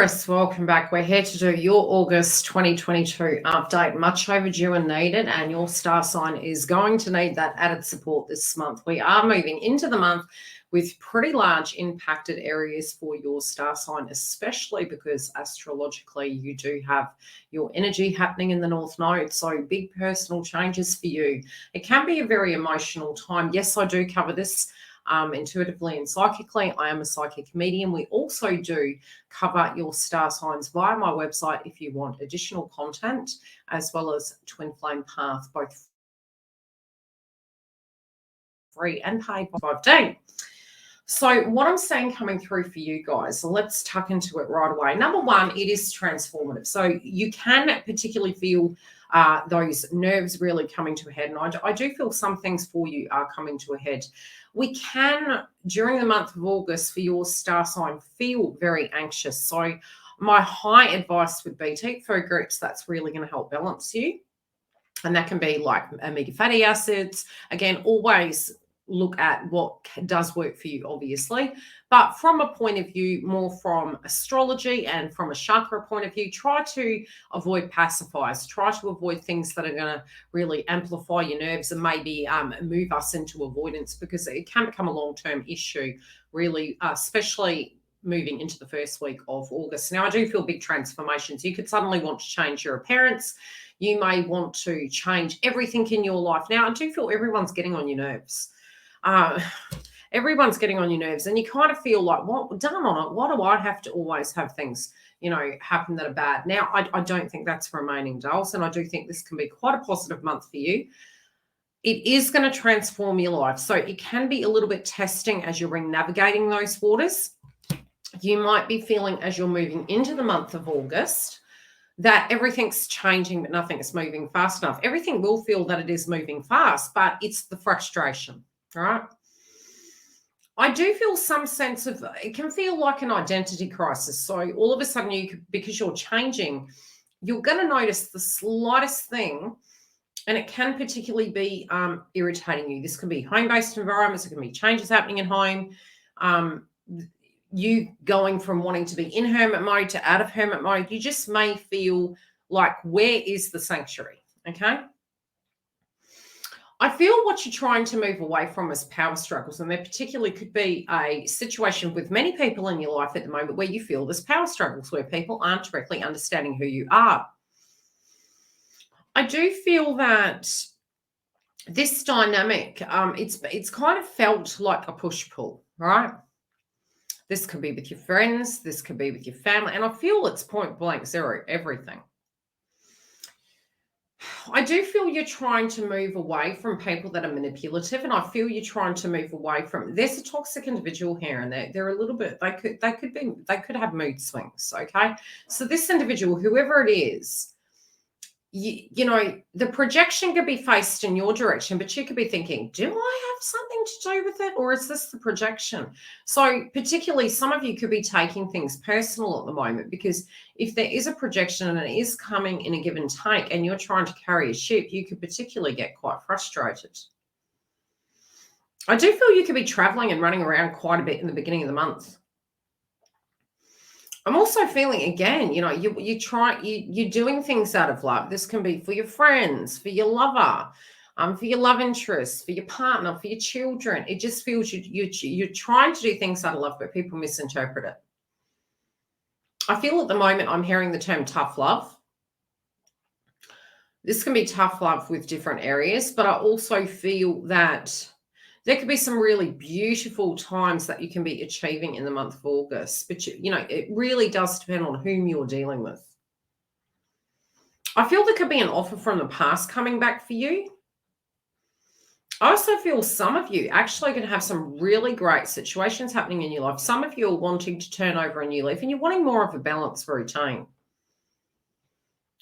Taurus, welcome back. We're here to do your August 2022 update. Much overdue and needed, and your star sign is going to need that added support this month. We are moving into the month with pretty large impacted areas for your star sign, especially because astrologically you do have your energy happening in the North Node. So big personal changes for you. It can be a very emotional time. Yes, I do cover this intuitively and psychically. I am a psychic medium. We also do cover your star signs via my website if you want additional content, as well as Twin Flame Path, both free and paid by 5D. So what I'm seeing coming through for you guys, so let's tuck into it right away. Number one, it is transformative. So you can particularly feel those nerves really coming to a head. And I do feel some things for you are coming to a head. We can, during the month of August, for your star sign, feel very anxious. So my high advice would be to eat food groups. That's really going to help balance you. And that can be like omega fatty acids. Again, always look at what does work for you, obviously. But from a point of view, more from astrology and from a chakra point of view, try to avoid pacifiers. Try to avoid things that are going to really amplify your nerves and maybe move us into avoidance, because it can become a long-term issue, really, especially moving into the first week of August. Now, I do feel big transformations. You could suddenly want to change your appearance. You may want to change everything in your life. Now, I do feel everyone's getting on your nerves. Everyone's getting on your nerves, and you kind of feel like, what done on it? Why do I have to always have things, happen that are bad? Now, I don't think that's remaining dulls, and I do think this can be quite a positive month for you. It is going to transform your life. So it can be a little bit testing as you're navigating those waters. You might be feeling as you're moving into the month of August that everything's changing, but nothing's moving fast enough. Everything will feel that it is moving fast, but it's the frustration. All right. I do feel some sense of, it can feel like an identity crisis. So all of a sudden, because you're changing, you're going to notice the slightest thing, and it can particularly be irritating you. This can be home-based environments. It can be changes happening at home. You going from wanting to be in hermit mode to out of hermit mode. You just may feel like, where is the sanctuary? Okay. I feel what you're trying to move away from is power struggles, and there particularly could be a situation with many people in your life at the moment where you feel there's power struggles, where people aren't directly understanding who you are. I do feel that this dynamic, it's kind of felt like a push-pull, right? This could be with your friends, this could be with your family, and I feel it's point blank zero, everything. I do feel you're trying to move away from people that are manipulative, and I feel you're trying to move away from, there's a toxic individual here, and they're a little bit, they could have mood swings. Okay. So this individual, whoever it is, the projection could be faced in your direction, but you could be thinking, do I have something to do with it, or is this the projection? So particularly some of you could be taking things personal at the moment, because if there is a projection and it is coming in a give and take and you're trying to carry a ship, you could particularly get quite frustrated. I do feel you could be traveling and running around quite a bit in the beginning of the month. I'm also feeling, again, you're doing things out of love. This can be for your friends, for your lover, for your love interest, for your partner, for your children. It just feels you're trying to do things out of love, but people misinterpret it. I feel at the moment I'm hearing the term tough love. This can be tough love with different areas, but I also feel that there could be some really beautiful times that you can be achieving in the month of August. But, it really does depend on whom you're dealing with. I feel there could be an offer from the past coming back for you. I also feel some of you actually going to have some really great situations happening in your life. Some of you are wanting to turn over a new leaf, and you're wanting more of a balanced routine.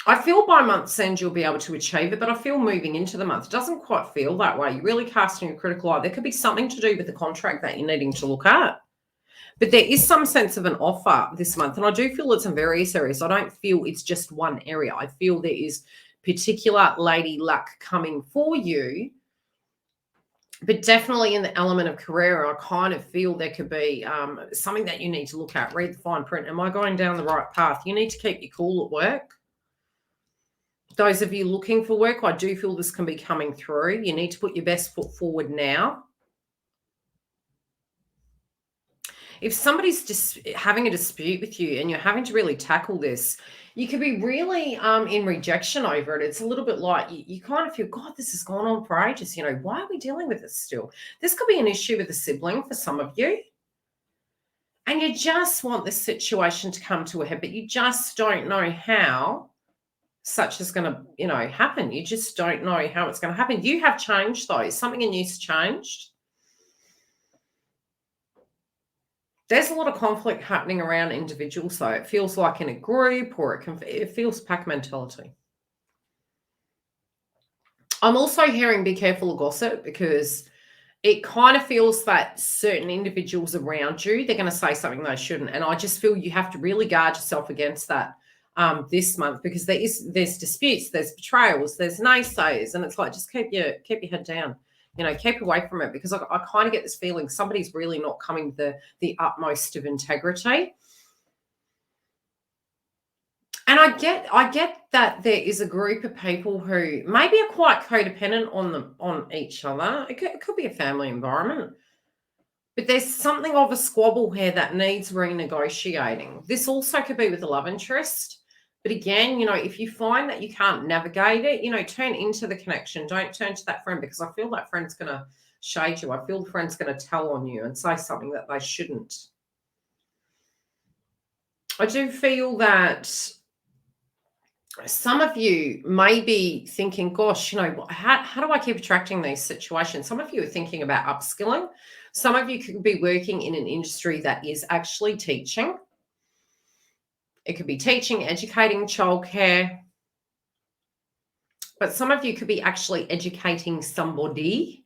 I feel by month's end you'll be able to achieve it, but I feel moving into the month, it doesn't quite feel that way. You're really casting a critical eye. There could be something to do with the contract that you're needing to look at. But there is some sense of an offer this month, and I do feel it's in various areas. I don't feel it's just one area. I feel there is particular lady luck coming for you But definitely in the element of career, I kind of feel there could be something that you need to look at. Read the fine print. Am I going down the right path? You need to keep your cool at work. Those of you looking for work, I do feel this can be coming through. You need to put your best foot forward now. If somebody's just having a dispute with you and you're having to really tackle this, you could be really in rejection over it. It's a little bit like you kind of feel, God, this has gone on for ages. You know, why are we dealing with this still? This could be an issue with a sibling for some of you. And you just want this situation to come to a head, but you just don't know how such is going to, you know, happen. You just don't know how it's going to happen. You have changed, though. Something in you's changed. There's a lot of conflict happening around individuals, though. It feels like in a group, or it feels pack mentality. I'm also hearing be careful of gossip, because it kind of feels that certain individuals around you, they're going to say something they shouldn't. And I just feel you have to really guard yourself against that this month, because there's disputes, there's betrayals, there's naysayers, and it's like, just keep your head down. You know, keep away from it, because I kind of get this feeling somebody's really not coming with the utmost of integrity. And I get that there is a group of people who maybe are quite codependent on each other. It could be a family environment. But there's something of a squabble here that needs renegotiating. This also could be with a love interest. But again, you know, if you find that you can't navigate it, you know, turn into the connection. Don't turn to that friend, because I feel that friend's going to shade you. I feel the friend's going to tell on you and say something that they shouldn't. I do feel that some of you may be thinking, gosh, you know, how do I keep attracting these situations? Some of you are thinking about upskilling. Some of you could be working in an industry that is actually teaching. It could be teaching, educating, childcare. But some of you could be actually educating somebody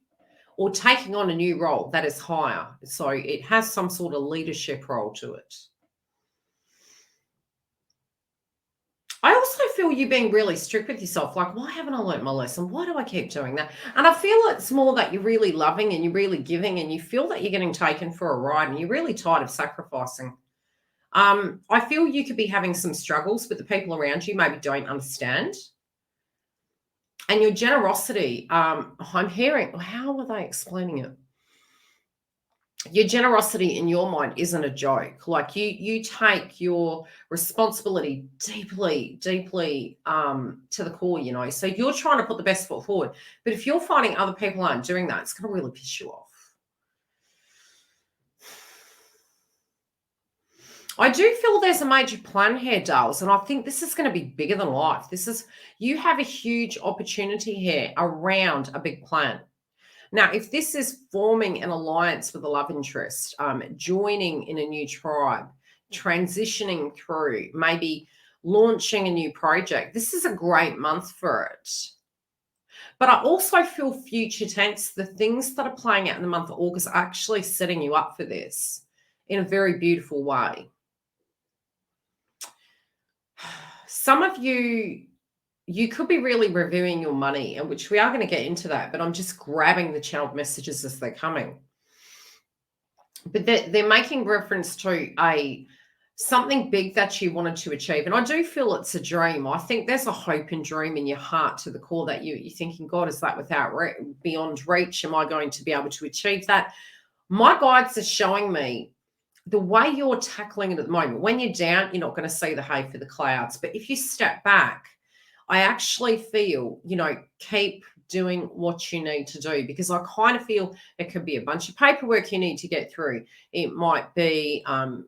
or taking on a new role that is higher. So it has some sort of leadership role to it. I also feel you being really strict with yourself. Like, why haven't I learnt my lesson? Why do I keep doing that? And I feel it's more that you're really loving and you're really giving, and you feel that you're getting taken for a ride, and you're really tired of sacrificing. I feel you could be having some struggles, but the people around you maybe don't understand. And your generosity, I'm hearing, how are they explaining it? Your generosity in your mind isn't a joke. Like you take your responsibility deeply, deeply to the core, you know. So you're trying to put the best foot forward. But if you're finding other people aren't doing that, it's going to really piss you off. I do feel there's a major plan here, Dales, and I think this is going to be bigger than life. You have a huge opportunity here around a big plan. Now, if this is forming an alliance with a love interest, joining in a new tribe, transitioning through, maybe launching a new project, this is a great month for it. But I also feel future tense. The things that are playing out in the month of August are actually setting you up for this in a very beautiful way. Some of you could be really reviewing your money, and which we are going to get into that, but I'm just grabbing the channeled messages as they're coming. But they're making reference to something big that you wanted to achieve. And I do feel it's a dream. I think there's a hope and dream in your heart to the core that you're thinking, God, is that beyond reach? Am I going to be able to achieve that? My guides are showing me the way you're tackling it at the moment. When you're down, you're not going to see the hay for the clouds. But if you step back, I actually feel, you know, keep doing what you need to do, because I kind of feel it could be a bunch of paperwork you need to get through. It might be,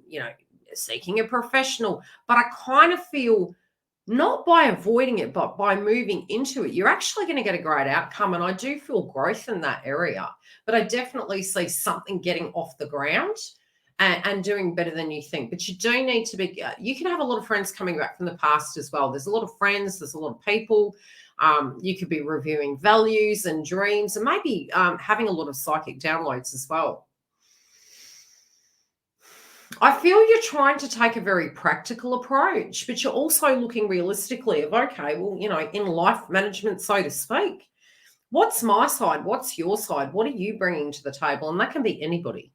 you know, seeking a professional. But I kind of feel not by avoiding it, but by moving into it, you're actually going to get a great outcome. And I do feel growth in that area. But I definitely see something getting off the ground and doing better than you think. But you do need to be, you can have a lot of friends coming back from the past as well. There's a lot of friends, there's a lot of people. You could be reviewing values and dreams, and maybe having a lot of psychic downloads as well. I feel you're trying to take a very practical approach, but you're also looking realistically of, okay, well, you know, in life management, so to speak, What's my side? What's your side? What are you bringing to the table? And that can be anybody.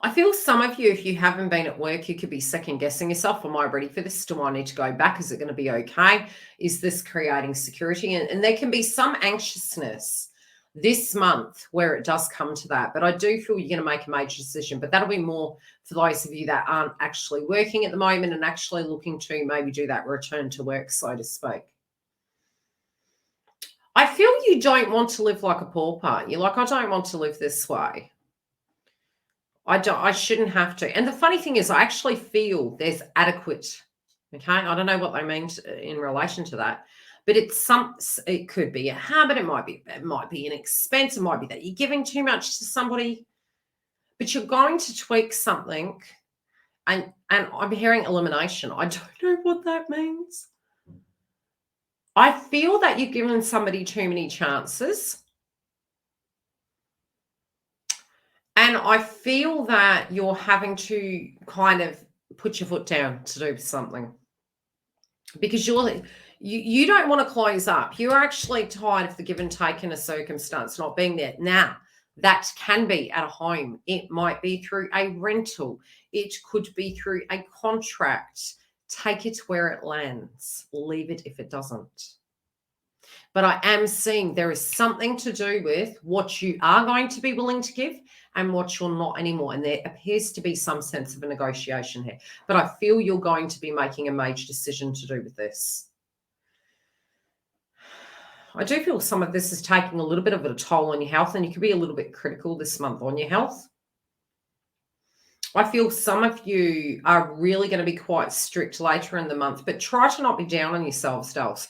I feel some of you, if you haven't been at work, you could be second guessing yourself. Am I ready for this? Do I need to go back? Is it going to be okay? Is this creating security? And there can be some anxiousness this month where it does come to that. But I do feel you're going to make a major decision. But that'll be more for those of you that aren't actually working at the moment and actually looking to maybe do that return to work, so to speak. I feel you don't want to live like a pauper. You're like, I don't want to live this way. I shouldn't have to. And the funny thing is, I actually feel there's adequate. Okay. I don't know what they mean in relation to that, but it could be a habit. It might be an expense. It might be that you're giving too much to somebody, but you're going to tweak something. And I'm hearing elimination. I don't know what that means. I feel that you've given somebody too many chances. And I feel that you're having to kind of put your foot down to do something because you don't want to close up. You're actually tired of the give and take in a circumstance not being there. Now, that can be at a home. It might be through a rental. It could be through a contract. Take it where it lands. Leave it if it doesn't. But I am seeing there is something to do with what you are going to be willing to give and what you're not anymore. And there appears to be some sense of a negotiation here. But I feel you're going to be making a major decision to do with this. I do feel some of this is taking a little bit of a toll on your health, and you could be a little bit critical this month on your health. I feel some of you are really going to be quite strict later in the month, but try to not be down on yourselves, dolls.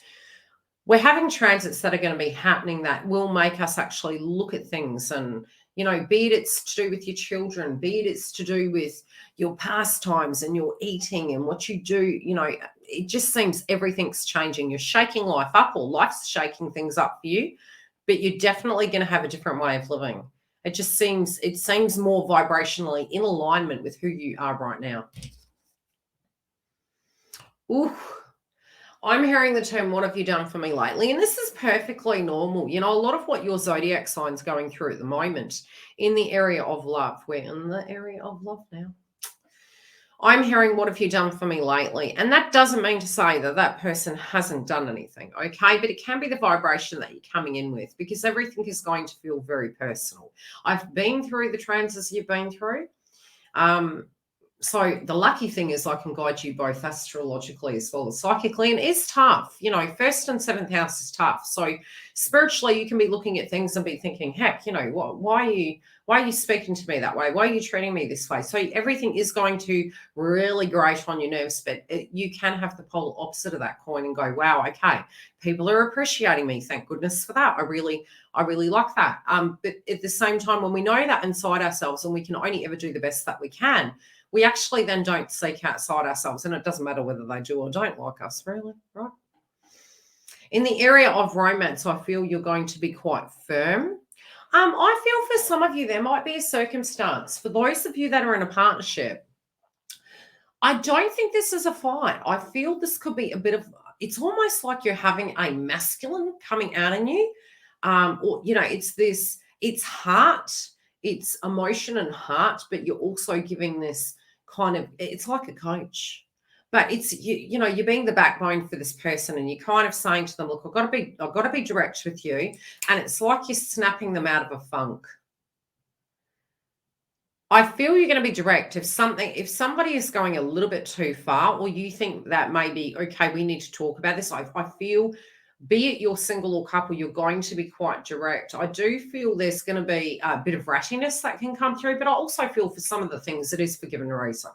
We're having transits that are going to be happening that will make us actually look at things and, you know, be it it's to do with your children, be it it's to do with your pastimes and your eating and what you do, you know, it just seems everything's changing. You're shaking life up, or life's shaking things up for you, but you're definitely going to have a different way of living. It seems more vibrationally in alignment with who you are right now. Ooh. I'm hearing the term, what have you done for me lately? And this is perfectly normal. You know, a lot of what your zodiac sign's going through at the moment in the area of love. We're in the area of love now. I'm hearing, what have you done for me lately? And that doesn't mean to say that that person hasn't done anything, okay? But it can be the vibration that you're coming in with, because everything is going to feel very personal. I've been through the transits you've been through. So the lucky thing is I can guide you both astrologically as well as psychically, and it's tough. You know, 1st and 7th house is tough. So spiritually, you can be looking at things and be thinking, heck, you know, why are you speaking to me that way? Why are you treating me this way? So everything is going to really grate on your nerves, but you can have the polar opposite of that coin and go, wow, okay, people are appreciating me. Thank goodness for that. I really like that. But at the same time, when we know that inside ourselves and we can only ever do the best that we can, we actually then don't seek outside ourselves, and it doesn't matter whether they do or don't like us, really, right? In the area of romance, I feel you're going to be quite firm. I feel for some of you, there might be a circumstance. For those of you that are in a partnership, I don't think this is a fight. I feel this could be a bit of, it's almost like you're having a masculine coming out in you. Or, you know, it's heart, it's emotion and heart, but you're also giving this kind of, it's like a coach, but it's, you know, you're being the backbone for this person, and you're kind of saying to them, look, I've got to be direct with you. And it's like you're snapping them out of a funk. I feel you're going to be direct. If somebody is going a little bit too far, or you think that maybe, okay, we need to talk about this. I feel, be it you're single or couple, you're going to be quite direct. I do feel there's going to be a bit of rattiness that can come through, but I also feel for some of the things it is for given reason.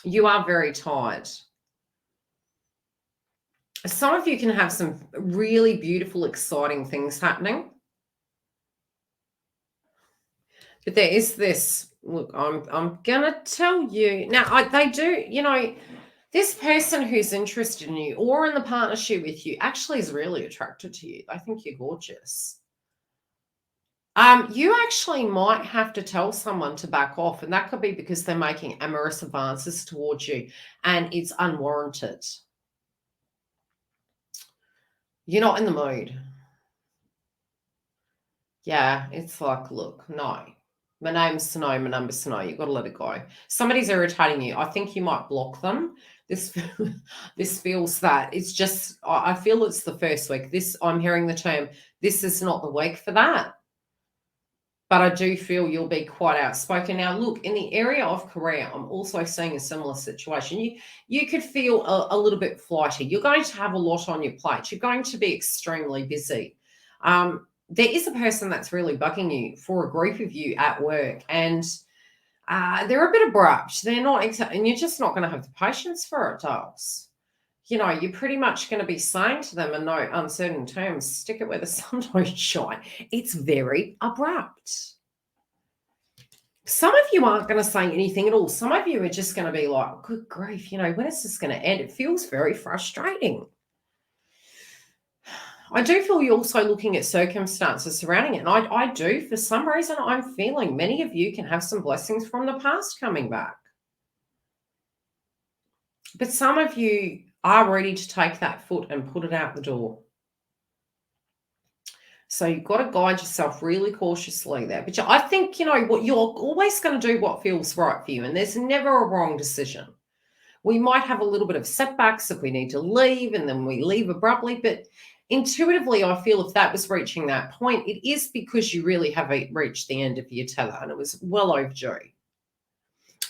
You are very tired. Some of you can have some really beautiful, exciting things happening. But there is this, look, I'm going to tell you. Now, they do, you know, this person who's interested in you or in the partnership with you actually is really attracted to you. They think you're gorgeous. You actually might have to tell someone to back off, and that could be because they're making amorous advances towards you and it's unwarranted. You're not in the mood. Yeah, it's like, look, no. My name's Sano, my number's Sano. You've got to let it go. Somebody's irritating you. I think you might block them. This this feels that. It's just, I feel it's the first week. I'm hearing the term, this is not the week for that. But I do feel you'll be quite outspoken. Now, look, in the area of career, I'm also seeing a similar situation. You could feel a little bit flighty. You're going to have a lot on your plate. You're going to be extremely busy. There is a person that's really bugging you for a group of you at work, and they're a bit abrupt. They're not, and you're just not going to have the patience for it, dolls. You know, you're pretty much going to be saying to them in no uncertain terms, stick it where the sun don't shine. It's very abrupt. Some of you aren't going to say anything at all. Some of you are just going to be like, good grief, you know, when is this going to end? It feels very frustrating. I do feel you're also looking at circumstances surrounding it. And I do, for some reason, I'm feeling many of you can have some blessings from the past coming back. But some of you are ready to take that foot and put it out the door. So you've got to guide yourself really cautiously there. But I think, you know, what you're always going to do what feels right for you. And there's never a wrong decision. We might have a little bit of setbacks if we need to leave and then we leave abruptly. But intuitively, I feel if that was reaching that point, it is because you really have reached the end of your tether and it was well overdue.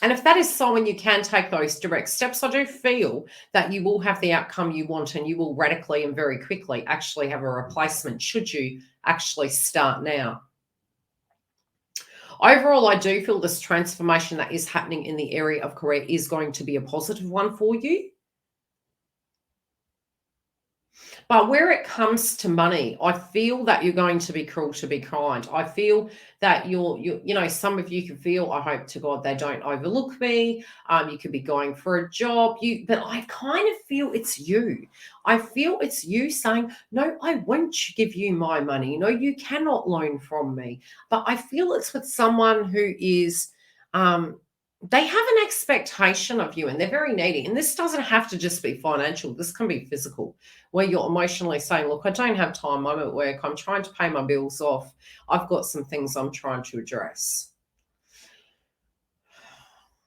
And if that is so and you can take those direct steps, I do feel that you will have the outcome you want and you will radically and very quickly actually have a replacement should you actually start now. Overall, I do feel this transformation that is happening in the area of career is going to be a positive one for you. But where it comes to money, I feel that you're going to be cruel to be kind. I feel that you know, some of you can feel, I hope to God they don't overlook me. You could be going for a job. But I kind of feel it's you. I feel it's you saying, no, I won't give you my money. No, you cannot loan from me. But I feel it's with someone who is, they have an expectation of you and they're very needy. And this doesn't have to just be financial. This can be physical, where you're emotionally saying, look, I don't have time. I'm at work. I'm trying to pay my bills off. I've got some things I'm trying to address.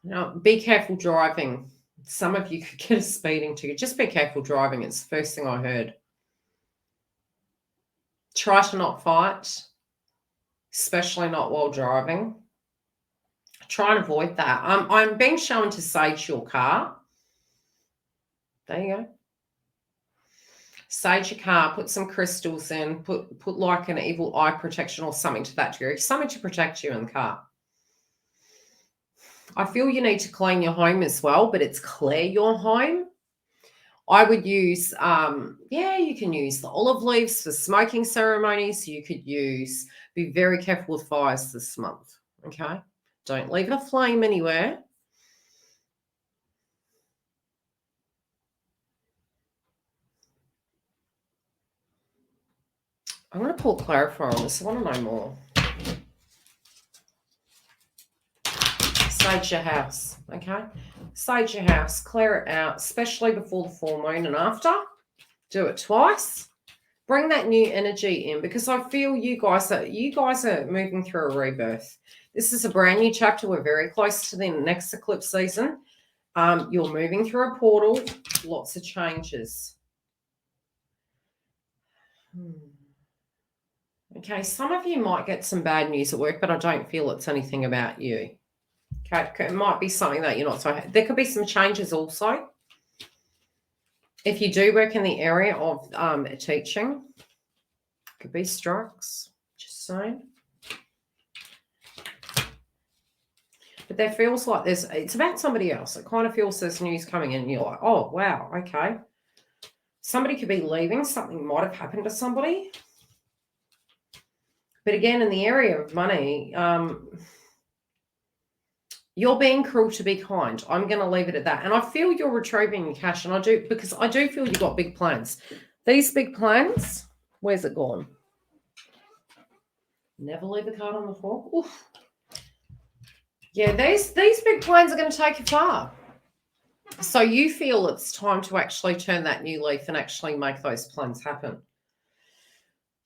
Now, be careful driving. Some of you could get a speeding ticket. Just be careful driving. It's the first thing I heard. Try to not fight, especially not while driving. Try and avoid that. I'm being shown to sage your car. There you go. Sage your car, put some crystals in, put like an evil eye protection or something to that degree, something to protect you in the car. I feel you need to clean your home as well, but it's clear your home. I would use, you can use the olive leaves for smoking ceremonies. You could use, be very careful with fires this month, okay? Don't leave a flame anywhere. I'm going to pull clarifier on this. I want to know more. Sage your house, okay? Sage your house, clear it out, especially before the full moon and after. Do it twice. Bring that new energy in because I feel you guys are moving through a rebirth. This is a brand new chapter. We're very close to the next eclipse season. You're moving through a portal. Lots of changes. Okay, some of you might get some bad news at work, but I don't feel it's anything about you. Okay, it might be something that you're not so happy. There could be some changes also. If you do work in the area of teaching, could be strikes, just saying. But there feels like it's about somebody else. It kind of feels there's news coming in and you're like, oh, wow, okay. Somebody could be leaving. Something might have happened to somebody. But again, in the area of money, you're being cruel to be kind. I'm going to leave it at that. And I feel you're retrieving your cash. And I do, because I do feel you've got big plans. These big plans, where's it gone? Never leave a card on the floor. Oof. Yeah, these big plans are going to take you far. So you feel it's time to actually turn that new leaf and actually make those plans happen.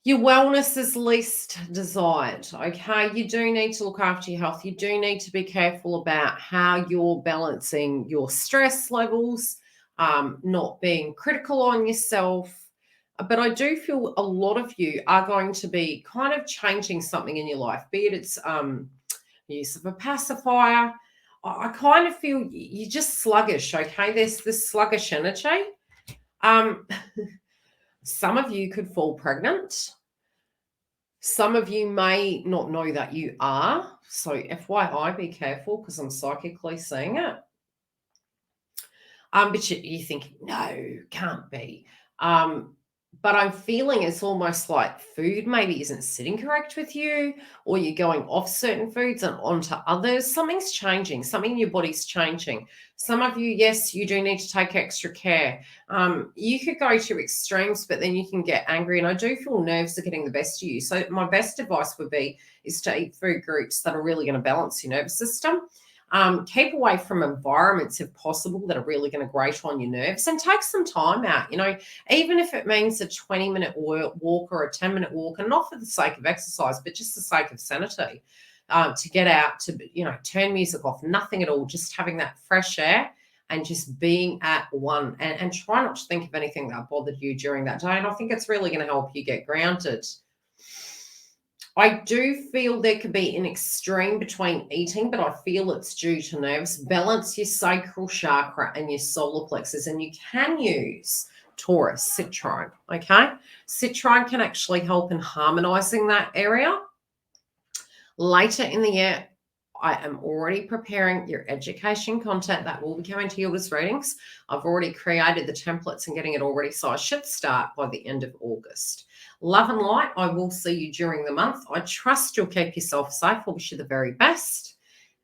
Your wellness is least desired, okay? You do need to look after your health. You do need to be careful about how you're balancing your stress levels, not being critical on yourself. But I do feel a lot of you are going to be kind of changing something in your life, be it it's use of a pacifier. I kind of feel you're just sluggish, okay? There's this sluggish energy. Some of you could fall pregnant. Some of you may not know that you are. So FYI, be careful because I'm psychically seeing it. But you think, no, can't be. But I'm feeling it's almost like food maybe isn't sitting correct with you, or you're going off certain foods and onto others. Something's changing. Something in your body's changing. Some of you, yes, you do need to take extra care. You could go to extremes, but then you can get angry. And I do feel nerves are getting the best of you. So my best advice would be is to eat food groups that are really going to balance your nervous system. Keep away from environments if possible that are really going to grate on your nerves, and take some time out, even if it means a 20-minute walk or a 10-minute walk, and not for the sake of exercise, but just the sake of sanity, to get out, to, turn music off, nothing at all, just having that fresh air and just being at one, and try not to think of anything that bothered you during that day. And I think it's really going to help you get grounded. I do feel there could be an extreme between eating, but I feel it's due to nerves. Balance your sacral chakra and your solar plexus, and you can use Taurus, citrine, okay? Citrine can actually help in harmonizing that area. Later in the year, I am already preparing your education content that will be coming to YILDIZ readings. I've already created the templates and getting it all ready, so I should start by the end of August. Love and light. I will see you during the month. I trust you'll keep yourself safe. I wish you the very best,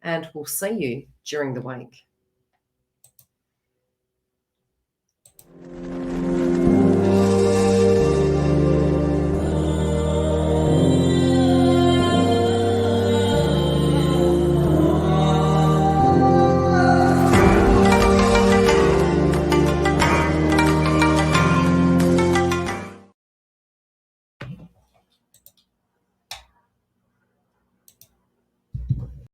and we'll see you during the week.